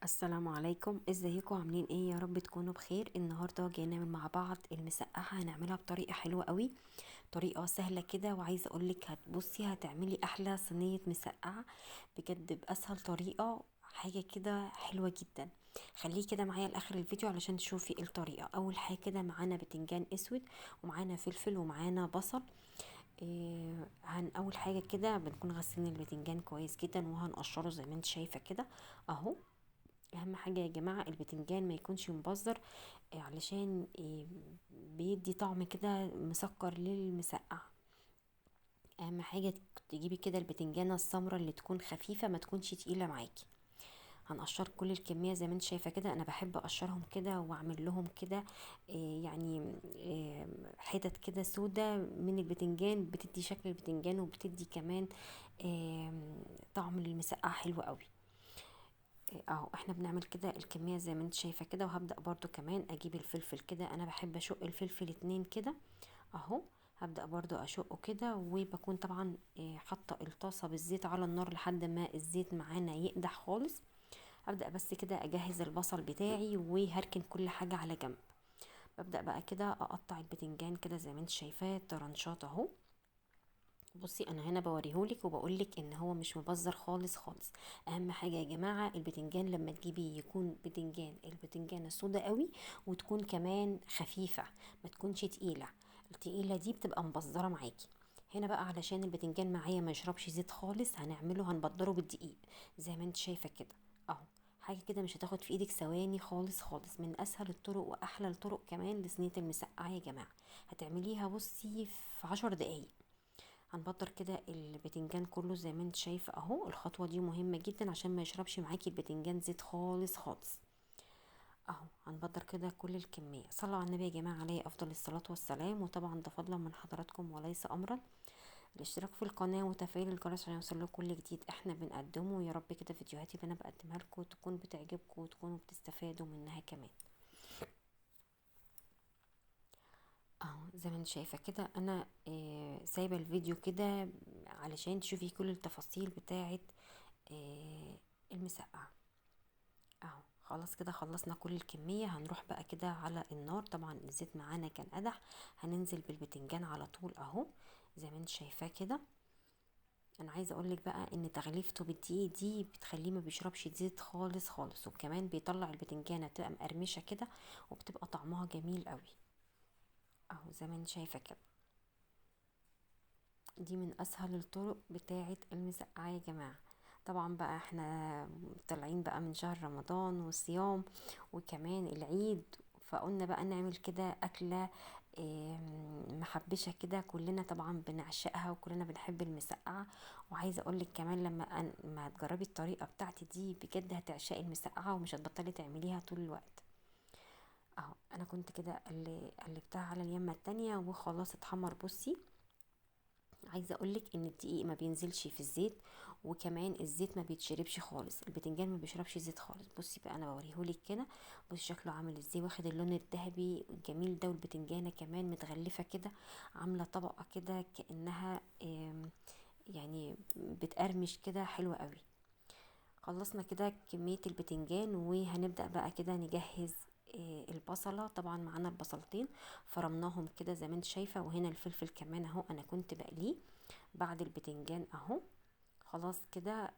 السلام عليكم، ازيكم؟ عاملين ايه؟ يا رب تكونوا بخير. النهارده جاي نعمل مع بعض المسقعه. هنعملها بطريقه حلوه قوي، طريقه سهله كده. وعايزه اقولك هتبصي هتعملي احلى صينيه مسقعه بجد باسهل طريقه. حاجه كده حلوه جدا. خليه كده معايا لاخر الفيديو علشان تشوفي إيه الطريقه. اول حاجه كده معانا بتنجان اسود، ومعانا فلفل، ومعانا بصل. اول حاجه كده بنكون غاسلين البتنجان كويس جدا وهنقشره زي ما انت شايفه كده اهو. اهم حاجة يا جماعة البتنجان ما يكونش مبذر، علشان بيدي طعم كده مسكر للمسقع. اهم حاجة تجيبي كده البتنجانة السمرة اللي تكون خفيفة، ما تكونش تقيلة معاكي. هنقشر كل الكمية زي ما انت شايفة كده. انا بحب اقشرهم كده واعمل لهم كده يعني حتت كده سودة من البتنجان، بتدي شكل البتنجان وبتدي كمان طعم للمسقعة حلو قوي. اهو احنا بنعمل كده الكمية زي ما انت شايفة كده. وهبدأ برضو كمان اجيب الفلفل كده. انا بحب اشق الفلفل اتنين كده اهو. هبدأ برضو اشقه كده، وبكون طبعا حاطة الطاسة بالزيت على النار لحد ما الزيت معانا يقدح خالص. هبدأ بس كده اجهز البصل بتاعي وهركن كل حاجة على جنب. ببدأ بقى كده اقطع البتنجان كده زي ما انت شايفاه طرنشات اهو. بصي انا هنا بوريهولك وبقولك ان هو مش مبذر خالص خالص. اهم حاجه يا جماعه البتنجان لما تجيبيه يكون البتنجانه سودا قوي، وتكون كمان خفيفه، ما تكونش تقيله. التقيله دي بتبقى مبذره معاكي. هنا بقى علشان البتنجان معايا ما يشربش زيت خالص هنبدره بالدقيق زي ما انت شايفه كده اهو. حاجه كده مش هتاخد في ايدك ثواني خالص خالص. من اسهل الطرق واحلى الطرق كمان لصينيه المسقعه يا جماعه. هتعمليها بصي في 10 دقايق. هنبطر كده البتنجان كله زي ما انت شايفه اهو. الخطوه دي مهمه جدا عشان ما يشربش معاكي البتنجان زيت خالص خالص اهو. هنبطر كده كل الكميه. صلوا على النبي يا جماعه عليه افضل الصلاه والسلام. وطبعا ده فضلا من حضراتكم وليس امرا. الاشتراك في القناه وتفعيل الجرس عشان يوصلكوا كل جديد احنا بنقدمه. يا رب كده فيديوهاتي اللي انا بقدمها لكم تكون بتعجبكم وتكونوا بتستفادوا منها كمان اهو. زي ما انت شايفه كده انا سايبه الفيديو كده علشان تشوفي كل التفاصيل بتاعه آه المسقعه اهو. خلاص كده خلصنا كل الكميه. هنروح بقى كده على النار. طبعا الزيت معانا كان قدح. هننزل بالبتنجان على طول اهو زي ما انت شايفاه كده. انا عايزه اقولك بقى ان تغليفته بالدقيق دي بتخليه ما بيشربش زيت خالص خالص، وكمان بيطلع البتنجانه تبقى مقرمشه كده وبتبقى طعمها جميل قوي اهو زي ما انت شايفه كده. دي من اسهل الطرق بتاعة المسقعة يا جماعة. طبعا بقى احنا طالعين بقى من شهر رمضان والصيام وكمان العيد، فقلنا بقى نعمل كده اكلة محبشة كده. كلنا طبعا بنعشقها وكلنا بنحب المسقعة. وعايزة اقولك كمان ما تجربي الطريقة بتاعتي دي بجد هتعشقي المسقعة ومش هتبطلي تعمليها طول الوقت اهو. انا كنت كده اللي قلبتها على اليمة التانية وخلاص اتحمر. بصي عايزه اقولك ان الدقيق ما بينزلش في الزيت، وكمان الزيت ما بيتشربش خالص. البتنجان ما بيشربش زيت خالص. بصي بقى انا بوريهولك كده. بصي شكله عامل ازاي، واخد اللون الذهبي الجميل ده. والبتنجانه كمان متغلفه كده، عامله طبقه كده كانها يعني بتقرمش كده، حلوه قوي. خلصنا كده كمية البتنجان وهنبدأ بقى كده نجهز البصلة. طبعا معانا البصلتين فرمناهم كده زي ما انت شايفة. وهنا الفلفل كمان اهو انا كنت بقليه بعد البتنجان اهو. خلاص كده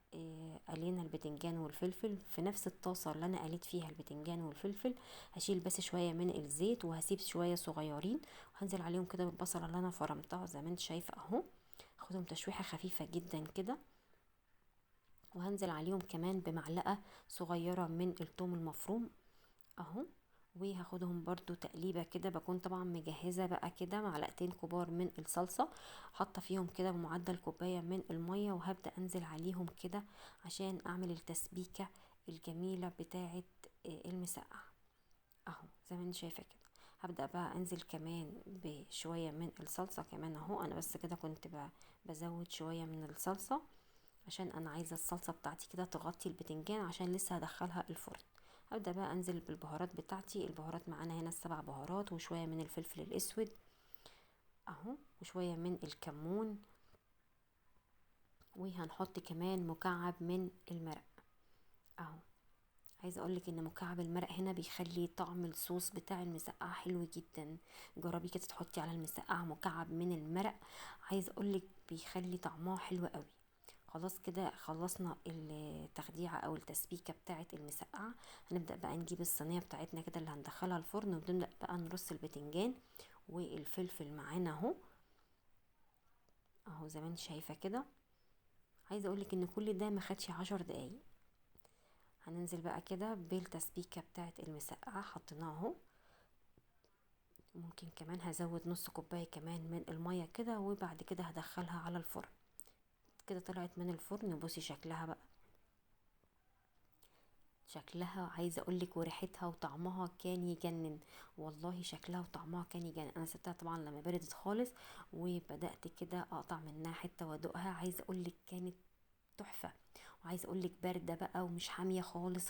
قلينا البتنجان والفلفل في نفس الطاسة اللي انا قليت فيها البتنجان والفلفل. هشيل بس شوية من الزيت وهسيب شوية صغيرين، وهنزل عليهم كده بالبصلة اللي انا فرمتها زي ما انت شايفة اهو. خدهم تشويحة خفيفة جدا كده. وهنزل عليهم كمان بمعلقة صغيرة من الثوم المفروم اهو. وهاخدهم برضو تقليبة كده. بكون طبعا مجهزة بقى كده معلقتين كبار من الصلصة، حاطة فيهم كده بمعدل كوباية من المية. وهبدأ انزل عليهم كده عشان اعمل التسبيكة الجميلة بتاعة المسقعة اهو زي ما انت شايفة كده. هبدأ بقى انزل كمان بشوية من الصلصة كمان اهو. انا بس كده كنت بزود شوية من الصلصة عشان انا عايزه الصلصه بتاعتي كده تغطي البتنجان عشان لسه هدخلها الفرن. هبدا بقى انزل بالبهارات بتاعتي. البهارات معانا هنا ال7 بهارات، وشويه من الفلفل الاسود اهو، وشويه من الكمون. وهنحط كمان مكعب من المرق اهو. عايزه اقولك ان مكعب المرق هنا بيخلي طعم الصوص بتاع المسقعه حلو جدا. جربي كده تحطي على المسقعه مكعب من المرق، عايزه اقولك بيخلي طعمها حلو قوي. خلاص كده خلصنا التخديعه او التسبيكه بتاعه المسقعه. هنبدا بقى نجيب الصينيه بتاعتنا كده اللي هندخلها الفرن، ونبدا بقى نرص البتنجان والفلفل معانا اهو. اهو زي ما انت شايفه كده. عايزه اقولك ان كل ده ما خدش 10 دقايق. هننزل بقى كده بالتسبيكه بتاعه المسقعه، حطيناها اهو. ممكن كمان هزود نص كوبايه كمان من الميه كده، وبعد كده هدخلها على الفرن. كده طلعت من الفرن، بصي شكلها بقى. شكلها عايزه اقولك وريحتها وطعمها كان يجنن. والله شكلها وطعمها كان يجنن. انا سبتها طبعا لما بردت خالص، وبدات كده اقطع منها حته وادوقها. عايزه اقولك كانت تحفه. وعايزه اقولك بارده بقى ومش حاميه خالص.